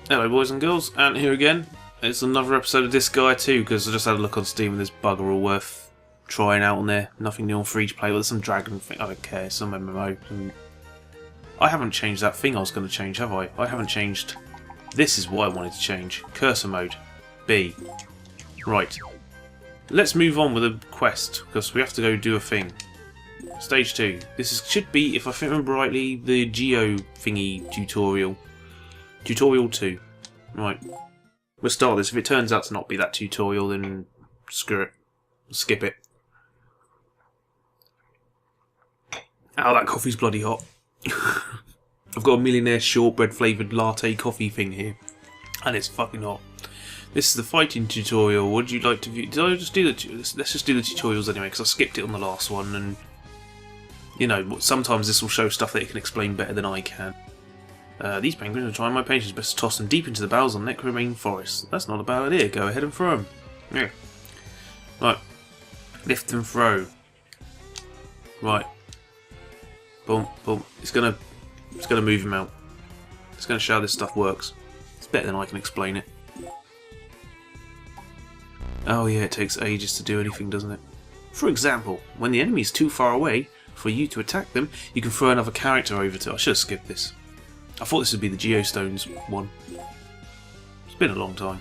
Hello boys and girls, and here again. It's another episode of Disgaea 2 because I just had a look on Steam and there's bugger all worth trying out on there. Nothing new on free to play, with some dragon thing. I don't care, some MMO. And I haven't changed that thing I was going to change, have I? I haven't changed. This is what I wanted to change. Cursor mode. B. Right. Let's move on with a quest because we have to go do a thing. Stage 2. Should be, if I remember rightly, the Geo thingy tutorial. Tutorial 2. Right. We'll start this. If it turns out to not be that tutorial, then screw it. Skip it. Ow, that coffee's bloody hot. I've got a millionaire shortbread flavoured latte coffee thing here. And it's fucking hot. This is the fighting tutorial. Would you like to view... Did I just do the... Let's just do the tutorials anyway, because I skipped it on the last one, and... You know, sometimes this will show stuff that it can explain better than I can. These penguins are trying my patience, best to toss them deep into the bowels of the necromain forest. That's not a bad idea. Go ahead and throw them. Yeah. Right. Lift and throw. Right. Boom, boom. It's gonna move him out. It's gonna show how this stuff works. It's better than I can explain it. Oh yeah, it takes ages to do anything, doesn't it? For example, when the enemy is too far away for you to attack them, you can throw another character over to... I should have skipped this. I thought this would be the Geostones one. It's been a long time.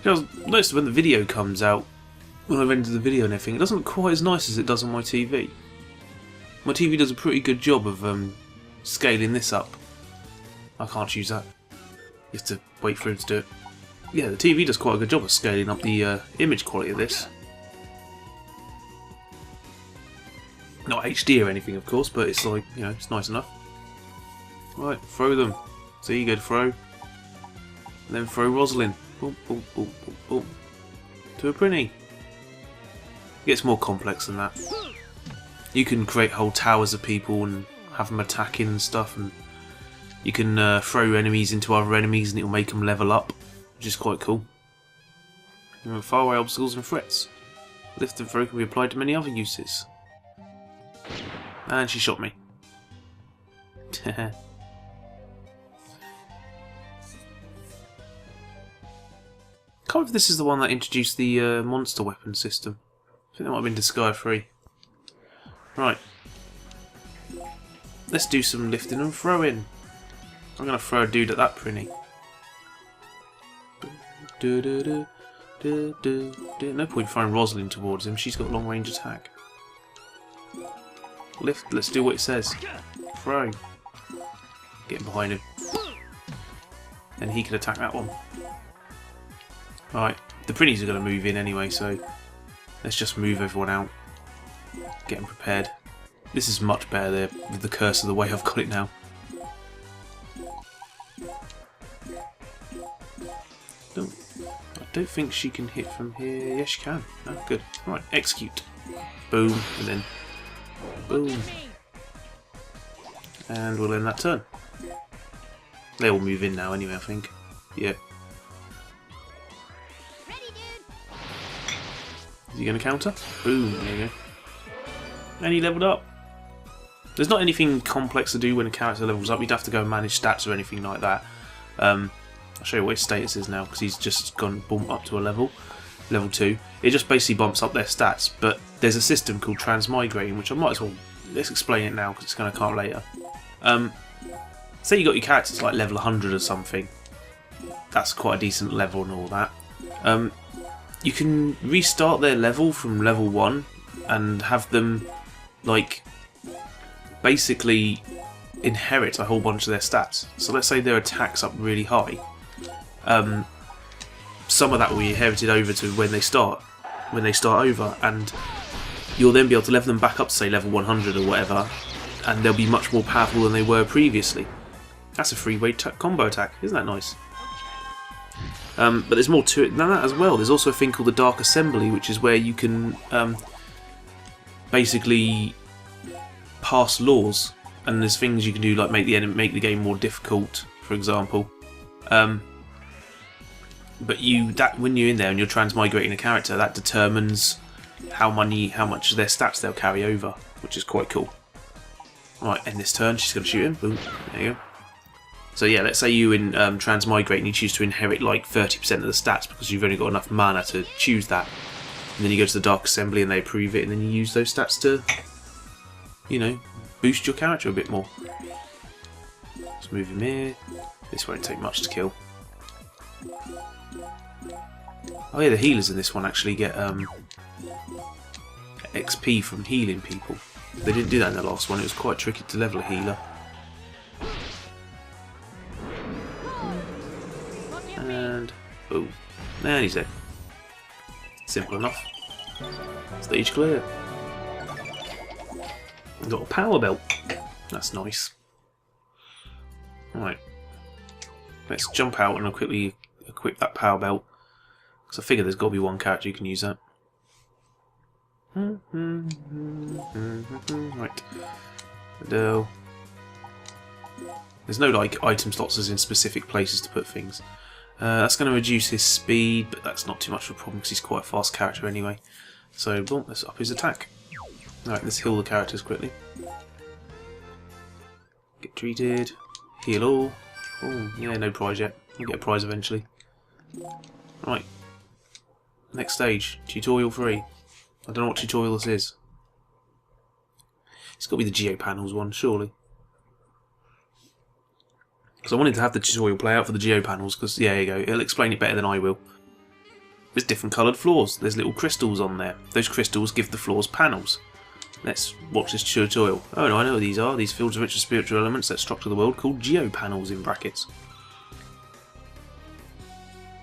You know, I noticed when the video comes out, when I've ended the video and everything, it doesn't look quite as nice as it does on my TV. My TV does a pretty good job of scaling this up. I can't choose that. You have to wait for it to do it. Yeah, the TV does quite a good job of scaling up the image quality of this. Not HD or anything, of course, but it's like, you know, it's nice enough. Right, throw them. So you go to throw. And then throw Rosalind. Boom, boom, boom, boom, boom. To a Prinny. It gets more complex than that. You can create whole towers of people and have them attacking and stuff, and you can throw enemies into other enemies and it'll make them level up, which is quite cool. Faraway obstacles and threats. Lift and throw can be applied to many other uses. And she shot me. Can't remember if this is the one that introduced the monster weapon system. I think that might have been Disgaea 3. Right. Let's do some lifting and throwing. I'm going to throw a dude at that Prinny. No point throwing Rosalind towards him, she's got long range attack. Lift, let's do what it says. Throw. Get behind him. And he can attack that one. Alright, the Prinnies are going to move in anyway, so let's just move everyone out. Get them prepared. This is much better there with the cursor the way I've got it now. I don't think she can hit from here. Yes, she can. Oh, good. Right, execute. Boom, and then boom. And we'll end that turn. They all move in now anyway, I think. Yeah. Is he going to counter? Boom, there you go. And he leveled up. There's not anything complex to do when a character levels up. You'd have to go and manage stats or anything like that. I'll show you what his status is now, because he's just gone boom up to a level 2. It just basically bumps up their stats, but there's a system called transmigrating, which I might as well, let's explain it now because it's going to come up later. Say you got your characters like level 100 or something, that's quite a decent level and all that. You can restart their level from level 1 and have them like basically inherit a whole bunch of their stats. So let's say their attack's up really high. Some of that will be inherited over to when they start over, and you'll then be able to level them back up to say level 100 or whatever, and they'll be much more powerful than they were previously. That's a three-way combo attack, isn't that nice? But there's more to it than that as well. There's also a thing called the Dark Assembly, which is where you can basically pass laws, and there's things you can do like make the game more difficult, for example. But when you're in there and you're transmigrating a character, that determines how much of their stats they'll carry over, which is quite cool. Right, end this turn. She's going to shoot him. Boom. There you go. So yeah, let's say you transmigrate and you choose to inherit like 30% of the stats because you've only got enough mana to choose that. And then you go to the Dark Assembly and they approve it, and then you use those stats to, you know, boost your character a bit more. Let's move him here. This won't take much to kill. Oh yeah, the healers in this one actually get XP from healing people. They didn't do that in the last one. It was quite tricky to level a healer. And boom. And he's dead. Simple enough. Stage clear. We've got a power belt. That's nice. Right. Let's jump out and I'll quickly equip that power belt. Because I figure there's got to be one character who can use that. Right. There's no like item slots as in specific places to put things. That's going to reduce his speed, but that's not too much of a problem because he's quite a fast character anyway. So, boom, let's up his attack. Alright, let's heal the characters quickly. Get treated. Heal all. Oh, yeah, no prize yet. We'll get a prize eventually. Right. Next stage. Tutorial 3. I don't know what tutorial this is. It's got to be the Geo Panels one, surely. Because I wanted to have the tutorial play out for the Geo Panels, because, yeah, there you go, it'll explain it better than I will. There's different coloured floors. There's little crystals on there. Those crystals give the floors panels. Let's watch this tutorial. Oh no, I know what these are. These fields are rich with spiritual elements that structure the world, called Geo Panels in brackets.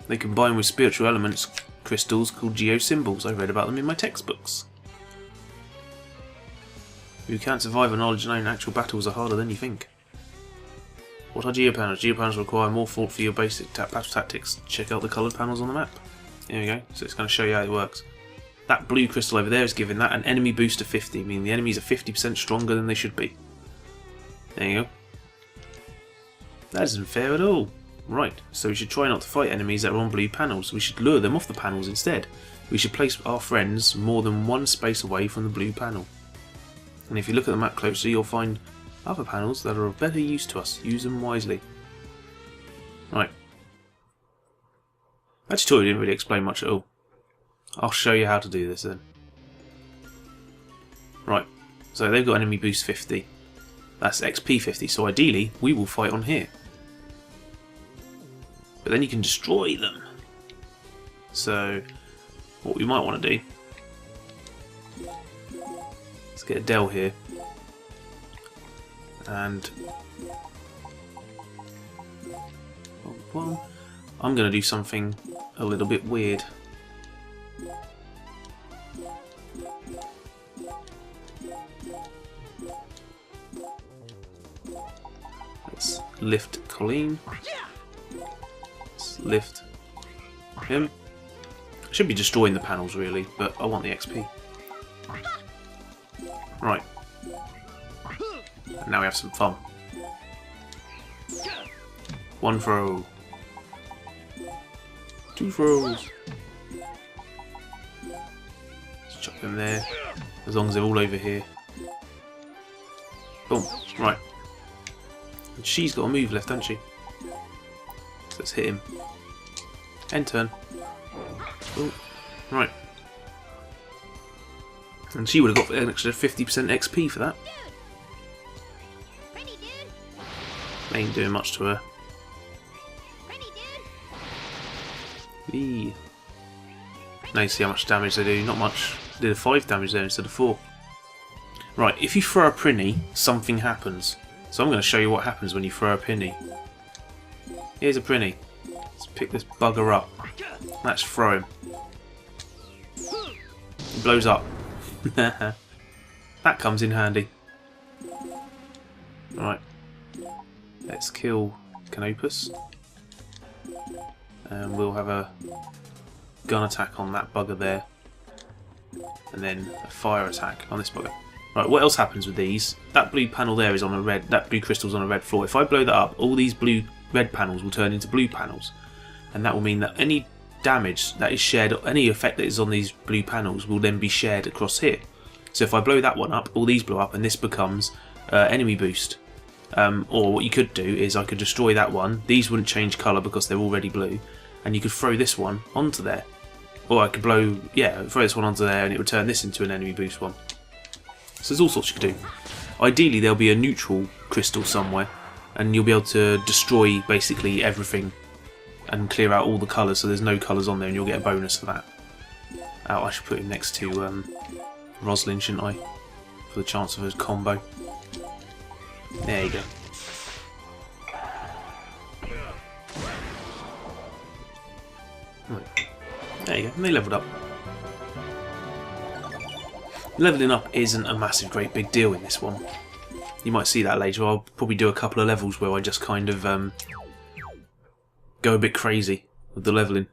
They combine with spiritual elements crystals called Geo Symbols. I read about them in my textbooks. You can't survive a knowledge alone. Actual battles are harder than you think. What are Geo Panels? Geo Panels require more thought for your basic battle tactics. Check out the coloured panels on the map. There we go. So it's going to show you how it works. That blue crystal over there is giving that an enemy boost of 50, meaning the enemies are 50% stronger than they should be. There you go. That isn't fair at all. Right, so we should try not to fight enemies that are on blue panels. We should lure them off the panels instead. We should place our friends more than one space away from the blue panel. And if you look at the map closely, you'll find other panels that are of better use to us. Use them wisely. Right. That tutorial didn't really explain much at all. I'll show you how to do this then. Right, so they've got enemy boost 50. That's XP 50, so ideally we will fight on here. But then you can destroy them. So, what we might want to do... Let's get a Dell here. And... well, I'm going to do something a little bit weird. Let's lift Colleen. Let's lift him. I should be destroying the panels really, but I want the XP. Right. And now we have some fun. One throw. Two throws. Let's chuck them there. As long as they're all over here. Boom. Right. And she's got a move left, hasn't she? So let's hit him. End turn. Oh. Right. And she would have got an extra 50% XP for that. Ain't doing much to her. Eee. Now you see how much damage they do. Not much. They did 5 damage there instead of 4. Right, if you throw a Prinny, something happens. So I'm going to show you what happens when you throw a Prinny. Here's a Prinny. Let's pick this bugger up. Let's throw him. He blows up. That comes in handy. Right. Let's kill Canopus. And we'll have a gun attack on that bugger there. And then a fire attack on this bugger. Right, what else happens with these? That blue panel there is on a red, that blue crystal's on a red floor. If I blow that up, all these red panels will turn into blue panels. And that will mean that any damage that is shared, any effect that is on these blue panels will then be shared across here. So if I blow that one up, all these blow up and this becomes enemy boost. Or what you could do is I could destroy that one. These wouldn't change colour because they're already blue, and you could throw this one onto there. Or I could throw this one onto there and it would turn this into an enemy boost one. So there's all sorts you could do. Ideally there'll be a neutral crystal somewhere, and you'll be able to destroy basically everything and clear out all the colours, so there's no colours on there, and you'll get a bonus for that. Oh, I should put him next to Roslyn, shouldn't I? For the chance of a combo. There you go. There you go, and they leveled up. Leveling up isn't a massive, great big deal in this one. You might see that later. I'll probably do a couple of levels where I just kind of go a bit crazy with the leveling.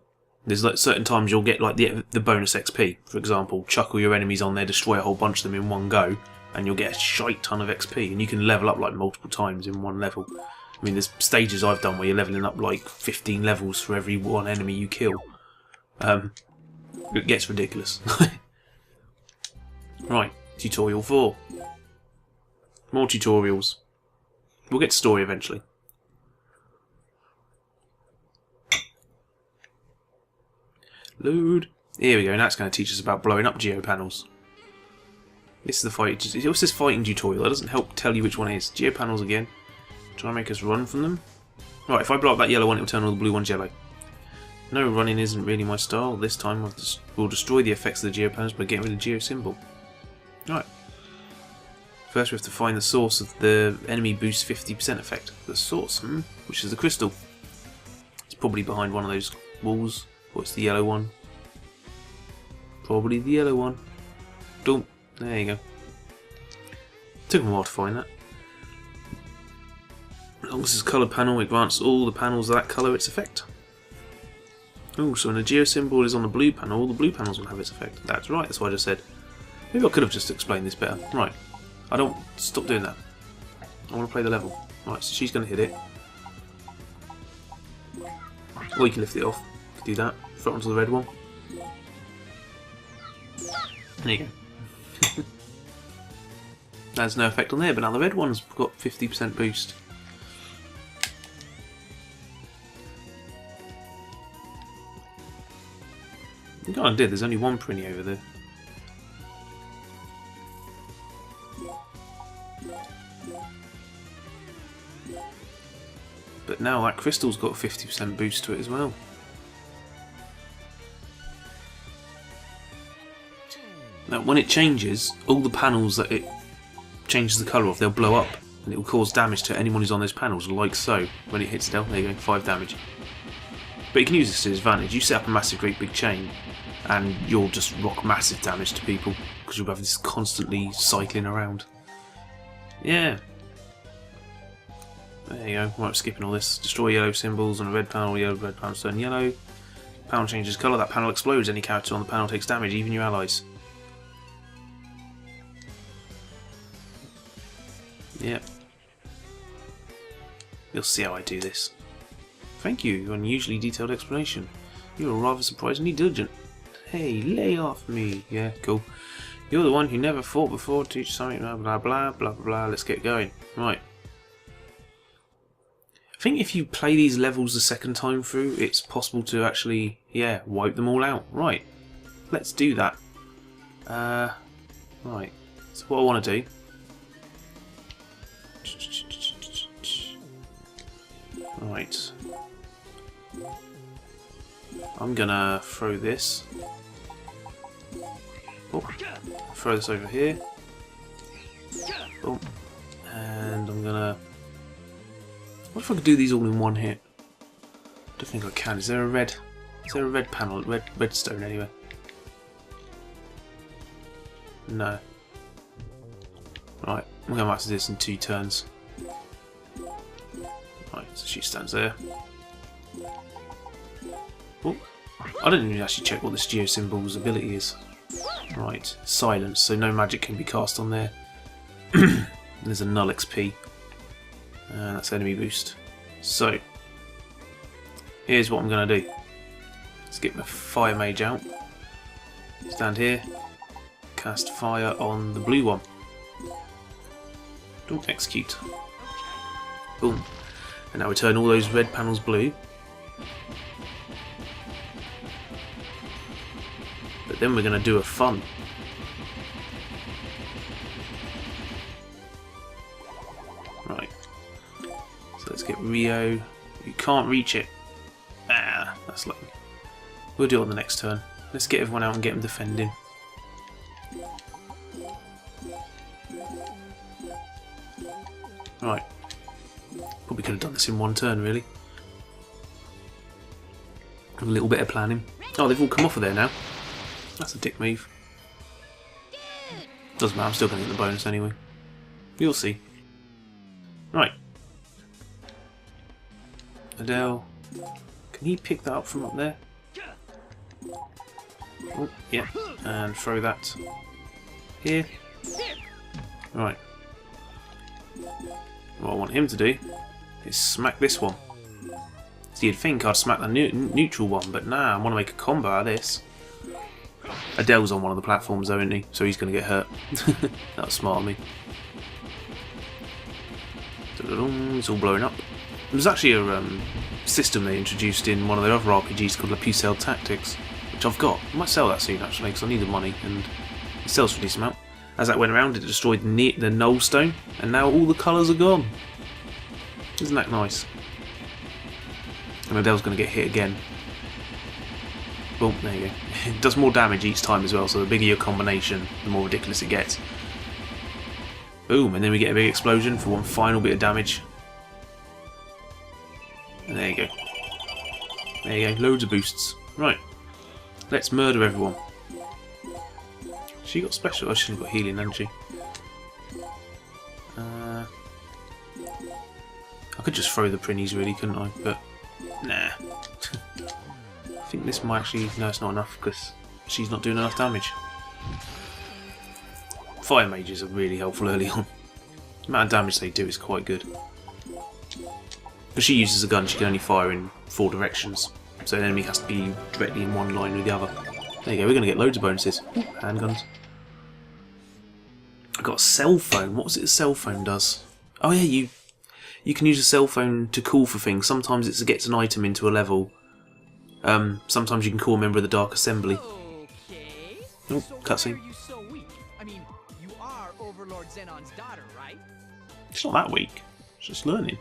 There's like certain times you'll get like the bonus XP. For example, chuck all your enemies on there, destroy a whole bunch of them in one go, and you'll get a shite ton of XP. And you can level up like multiple times in one level. I mean, there's stages I've done where you're leveling up like 15 levels for every one enemy you kill. It gets ridiculous. Right, tutorial 4. More tutorials. We'll get to story eventually. Load. Here we go, and that's going to teach us about blowing up Geo Panels. This is the fight. It says fighting tutorial. That doesn't help tell you which one it is. Geo Panels again. Try and make us run from them. Right, if I blow up that yellow one, it will turn all the blue ones yellow. No, running isn't really my style. This time we'll destroy the effects of the Geo Panels by getting rid of the Geo symbol. Right. First we have to find the source of the enemy boost 50% effect. The source, which is the crystal. It's probably behind one of those walls. Or it's the yellow one. Probably the yellow one. Boom. There you go. Took a while to find that. As long as it's a colour panel, it grants all the panels of that colour its effect. Oh, so when the Geo symbol is on the blue panel, all the blue panels will have its effect. That's right, that's what I just said. Maybe I could have just explained this better. Right. I don't... Stop doing that. I want to play the level. Right, so she's going to hit it. Or you can lift it off. You can do that. Throw it onto the red one. There you go. There's no effect on there, but now the red one's got 50% boost. You kind of did, there's only one Prinny over there. But now that crystal's got a 50% boost to it as well. Now when it changes, all the panels that it changes the colour of, they'll blow up. And it will cause damage to anyone who's on those panels, like so. When it hits down, there you go, 5 damage. But you can use this to his advantage. You set up a massive, great big chain, and you'll just rock massive damage to people, because you'll have this constantly cycling around. Yeah. There you go. Right, skipping all this. Destroy yellow symbols on a red panel. Yellow, red panel turn yellow. Panel changes colour. That panel explodes. Any character on the panel takes damage, even your allies. Yep. You'll see how I do this. Thank you, your unusually detailed explanation. You were rather surprisingly diligent. Hey, lay off me. Yeah, cool. You're the one who never fought before. Teach something. Blah blah blah blah blah. Let's get going. Right. I think if you play these levels the second time through, it's possible to actually, yeah, wipe them all out. Right. Let's do that. Right. So what I want to do. Right. I'm gonna throw this. Oh, throw this over here. Oh, and I'm gonna. What if I could do these all in one hit? I don't think I can. Is there a red? Is there a red panel? Red stone anyway? No. Right, I'm gonna have to do this in 2 turns. Right, so she stands there. Oh, I didn't even actually check what this Geo symbol's ability is. Right, silence, so no magic can be cast on there. There's a null XP. And that's enemy boost. So, here's what I'm going to do. Let's get my fire mage out. Stand here. Cast fire on the blue one. Don't execute. Boom. And now we turn all those red panels blue. But then we're going to do a fun. Right. So let's get Rio. You can't reach it. Ah, that's lucky. We'll do it on the next turn. Let's get everyone out and get them defending. Right. Probably could have done this in one turn, really. A little bit of planning. Oh, they've all come off of there now. That's a dick move. Doesn't matter, I'm still going to get the bonus anyway. You'll see. Right. Adele. Can he pick that up from up there? Oh, yeah. And throw that here. Right. What I want him to do is smack this one. So you'd think I'd smack the neutral one, but nah, I want to make a combo out of this. Adele's on one of the platforms though, isn't he? So he's going to get hurt. That was smart of me. It's all blowing up. There's actually a system they introduced in one of their other RPGs called La Pucelle Tactics, which I've got. I might sell that soon actually, because I need the money, and it sells for a decent amount. As that went around, it destroyed the null stone, and now all the colours are gone. Isn't that nice? And Adele's going to get hit again. Boom, there you go. It does more damage each time as well, so the bigger your combination, the more ridiculous it gets. Boom, and then we get a big explosion for one final bit of damage. And there you go. There you go, loads of boosts. Right, let's murder everyone. She got special. Oh, she's got healing, hasn't she? I could just throw the prinnies, really, couldn't I? But nah. I think this might actually. No, it's not enough because she's not doing enough damage. Fire mages are really helpful early on. The amount of damage they do is quite good. Because she uses a gun, she can only fire in 4 directions, so the enemy has to be directly in one line with the other. There you go. We're going to get loads of bonuses. Ooh, handguns. I got a cell phone. What was it a cell phone does? Oh yeah, you can use a cell phone to call for things. Sometimes it gets an item into a level. Sometimes you can call a member of the Dark Assembly. Okay. Oh, So cutscene. why are you so weak? I mean, you are Overlord Xenon's daughter, right? It's not that weak. It's just learning.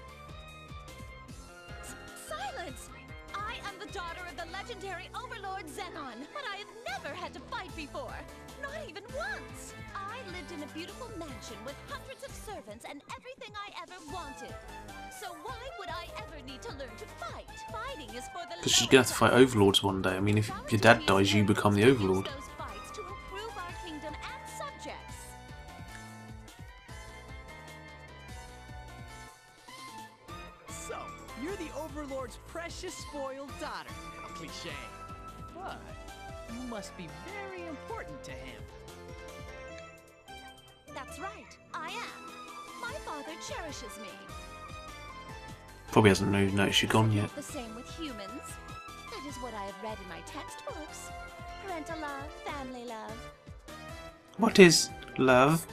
Silence! I am the daughter of the legendary Overlord Xenon, but I have never had to fight before. Not even once. I lived in a beautiful mansion with hundreds of servants and everything I ever wanted. So why would I ever need to learn to fight? Fighting is for the Because she's going to have to fight overlords one day. I mean, if your dad dies, you become the overlord. Those fights to improve our kingdom and subjects. So, you're the Overlord's precious spoiled daughter. Cliché. But you must be very important to him. That's right, I am. My father cherishes me. Probably hasn't noticed you're gone yet. The same with humans. That is what I have read in my textbooks. Parental love, family love. What is love?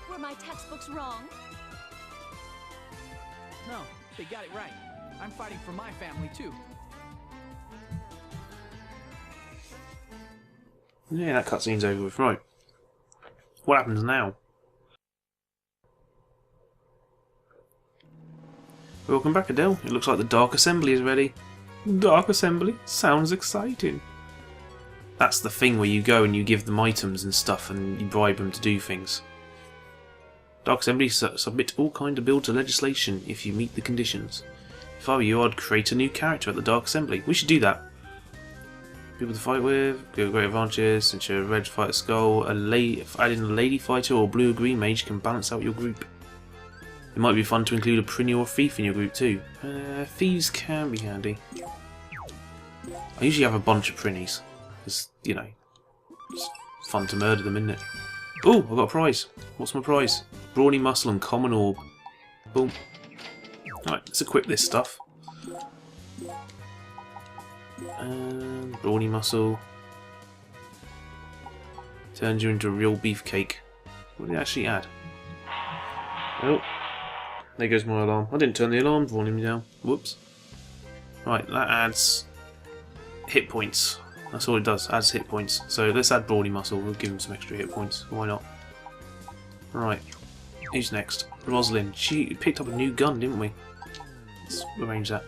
Were my textbooks wrong? No, they got it right. I'm fighting for my family too. Yeah, that cutscene's over with. Right. What happens now? Welcome back, Adele. It looks like the Dark Assembly is ready. Dark Assembly? Sounds exciting. That's the thing where you go and you give them items and stuff and you bribe them to do things. Dark Assembly submit all kind of bills to legislation if you meet the conditions. If I were you, I'd create a new character at the Dark Assembly. We should do that. People to fight with, give great advantages, ensure a red fighter skull, adding a lady fighter or blue or green mage can balance out your group. It might be fun to include a prinny or a thief in your group too. Thieves can be handy. I usually have a bunch of prinnies, because, you know, it's fun to murder them, isn't it? Oh, I got a prize. What's my prize? Brawny muscle and common orb. Boom. Alright, let's equip this stuff. Brawny muscle. Turns you into a real beefcake. What did it actually add? Oh, there goes my alarm. I didn't turn the alarm volume down. Whoops. Right, that adds hit points. That's all it does, adds hit points. So let's add brawny muscle, we'll give him some extra hit points. Why not? Right, who's next? Rosalind. She picked up a new gun, didn't we? Let's arrange that.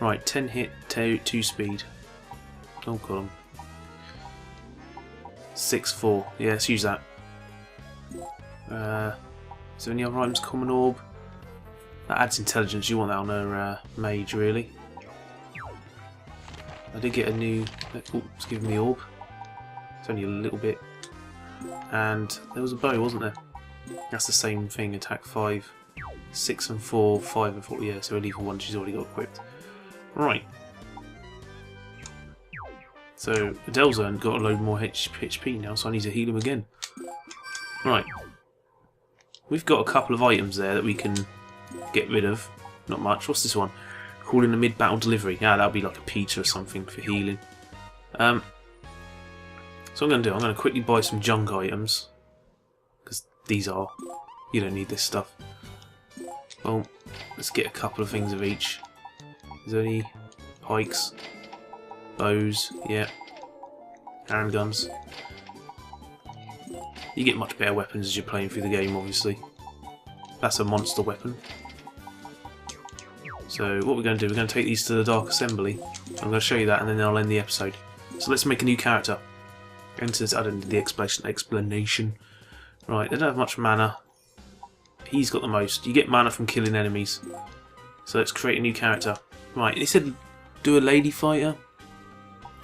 Right, 10 hit, 2 speed. Oh, got him. 6-4. Yeah, let's use that. Is there any other items? Common orb. That adds intelligence. You want that on a mage, really. I did get a new. Oh, it's giving me orb. It's only a little bit. And there was a bow, wasn't there? That's the same thing. Attack 5, 6 and 4, 5 and 4. Yeah, so a lethal one she's already got equipped. Right. So Adele's got a load more HP now, so I need to heal him again. Right. We've got a couple of items there that we can get rid of. Not much. What's this one? Calling a mid-battle delivery. Yeah, that'll be like a pizza or something for healing. So what I'm going to do, I'm going to quickly buy some junk items. Because these are... You don't need this stuff. Well, let's get a couple of things of each. Is there any pikes? Bows? Yeah. Handguns. You get much better weapons as you're playing through the game, obviously. That's a monster weapon. So what we're going to do, we're going to take these to the Dark Assembly. I'm going to show you that and then I'll end the episode. So let's make a new character. Enter I don't need the explanation. Right, they don't have much mana. He's got the most. You get mana from killing enemies. So let's create a new character. Right, he said do a lady fighter.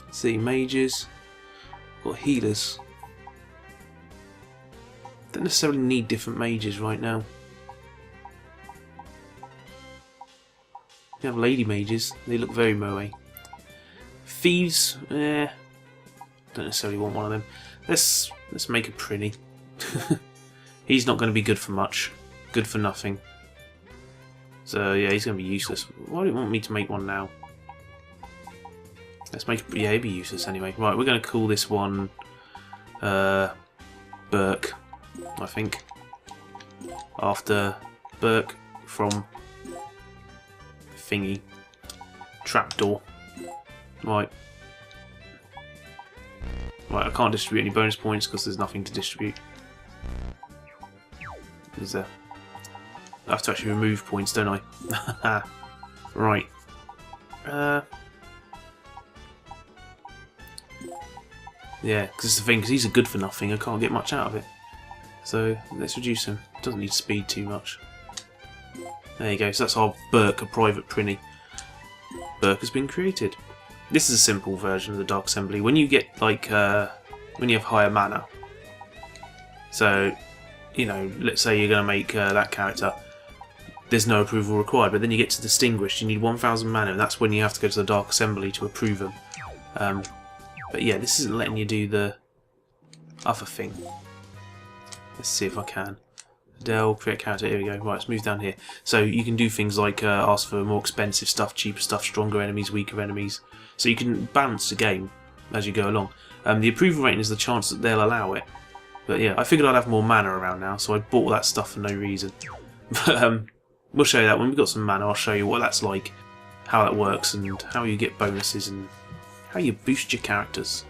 Let's see, mages. Got healers. Don't necessarily need different mages right now. You have lady mages, they look very moe. Thieves, don't necessarily want one of them. Let's make a Prinny. He's not going to be good for much, good for nothing. So yeah, he's going to be useless. Why do you want me to make one now? Let's make yeah, he'd be useless anyway. Right, we're going to call this one Burke. I think after Burke from Thingy Trapdoor. Right, I can't distribute any bonus points because there's nothing to distribute. Is there? I have to actually remove points, don't I? Right. Yeah, because it's the thing, because he's a good for nothing, I can't get much out of it. So let's reduce him. Doesn't need speed too much. There you go. So that's our Burke, a private Prinny. Burke has been created. This is a simple version of the Dark Assembly. When you get like when you have higher mana. So you know, let's say you're going to make that character. There's no approval required, but then you get to Distinguished. You need 1,000 mana, and that's when you have to go to the Dark Assembly to approve them. But yeah, this isn't letting you do the other thing. Let's see if I can. Adele, create character, here we go. Right, let's move down here. So you can do things like ask for more expensive stuff, cheaper stuff, stronger enemies, weaker enemies. So you can balance the game as you go along. The approval rating is the chance that they'll allow it. But yeah, I figured I'd have more mana around now, so I bought all that stuff for no reason. But we'll show you that when we've got some mana. I'll show you what that's like, how that works, and how you get bonuses, and how you boost your characters.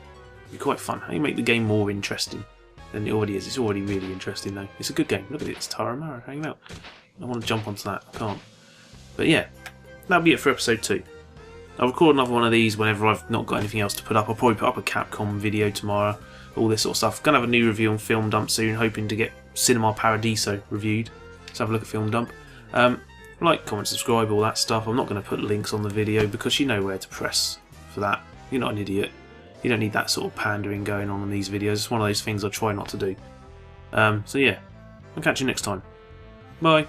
It'll be quite fun. How you make the game more interesting than it already is. It's already really interesting though. It's a good game. Look at it, it's Tara Mara hanging out. I want to jump onto that, I can't. But yeah, that'll be it for episode 2. I'll record another one of these whenever I've not got anything else to put up. I'll probably put up a Capcom video tomorrow, all this sort of stuff. Gonna have a new review on Film Dump soon, hoping to get Cinema Paradiso reviewed. Let's have a look at Film Dump. Like, comment, subscribe, all that stuff. I'm not going to put links on the video because you know where to press for that. You're not an idiot. You don't need that sort of pandering going on in these videos. It's one of those things I try not to do. So yeah, I'll catch you next time. Bye.